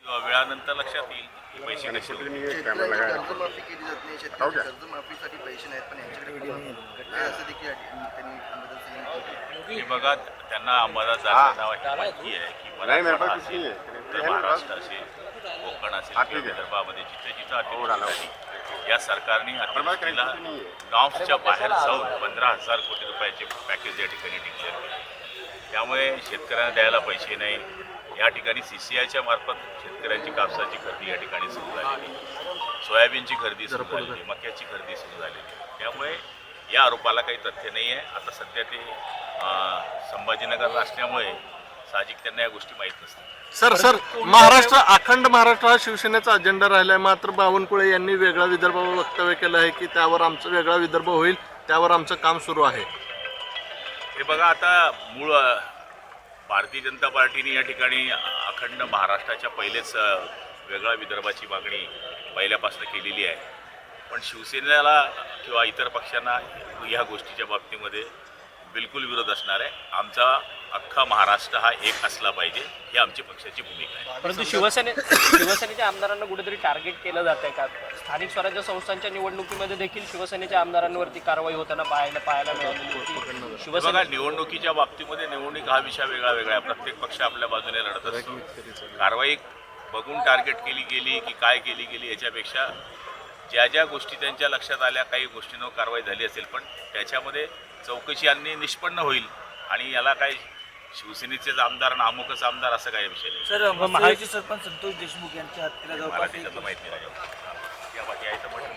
वेळानंतर लक्षात येईल की पैसे कसे होतील. कर्जमाफी केली जात नाही. शेतकऱ्यांची कर्जमाफीसाठी पैसे नाहीत, पण यांच्याकडे असं देखील त्यांनी अंबादास यांनी हे बघा, त्यांना अंबादास दानवे नावाची माहिती आहे की मराठवाडा असेल, उत्तर महाराष्ट्र असेल, कोकण असेल किंवा विदर्भामध्ये जिथे जिथं अतिवृष्टी झाली, या सरकारने अतिवृष्टीला नॉर्म्सच्या बाहेर जाऊन 15,000 कोटी रुपयाचे पॅकेज या ठिकाणी डिक्लेअर केले. त्यामुळे शेतकऱ्यांना द्यायला पैसे नाही. या ठिकाणी CCIच्या मार्फत शेतकऱ्यांची कापसाची खरेदी या ठिकाणी सुरू झालेली, सोयाबीनची खरेदी सुरू झालेली, मक्याची खरेदी सुरू झालेली. त्यामुळे या आरोपाला काही तथ्य नाही आहे. आता सध्या ते संभाजीनगर असल्यामुळे साहजिक त्यांना या गोष्टी माहीत नसतात. सर महाराष्ट्र, अखंड महाराष्ट्र हा शिवसेनेचा अजेंडा राहिला आहे. मात्र बावनकुळे यांनी वेगळा विदर्भावर वक्तव्य केलं आहे की त्यावर आमचा वेगळा विदर्भ होईल, त्यावर आमचं काम सुरू आहे. हे बघा, आता मूळ भारतीय जनता पार्टीने या ठिकाणी अखंड महाराष्ट्राच्या पहिलेच वेगळ्या विदर्भाची मागणी पहिल्यापासून केलेली आहे. पण शिवसेनेला किंवा इतर पक्षांना ह्या गोष्टीच्या बाबतीमध्ये बिलकुल विरोध असणार आहे. आमचा अख्खा महाराष्ट्र हा एक असला पाहिजे, ही आमची पक्षाची भूमिका आहे. परंतु शिवसेनेच्या आमदारांना कुठेतरी टार्गेट केलं जात आहे का? स्थानिक स्वराज्य संस्थांच्या निवडणुकीमध्ये देखील शिवसेनेच्या आमदारांवरती कारवाई होताना पाहायला मिळाली होती. बघा, निवडणुकीच्या बाबतीमध्ये निवडणूक हा विषय वेगळा वेगळा आहे. प्रत्येक पक्ष आपल्या बाजूने लढत असतो. कारवाई बघून टार्गेट केली गेली की काय केली गेली याच्यापेक्षा ज्या ज्या गोष्टी त्यांच्या लक्षात आल्या, काही गोष्टींवर कारवाई झाली असेल, पण त्याच्यामध्ये चौकशी आणि निष्पन्न होईल. आणि याला काय शिवसेनेचेच आमदार आणि अमुकच आमदार असं काही विषय नाही. सर, महाराष्ट्र सरपंच संतोष देशमुख यांच्या हत्येला मला त्याच्यातलं माहिती नाही. या बाकी आहे तर म्हटलं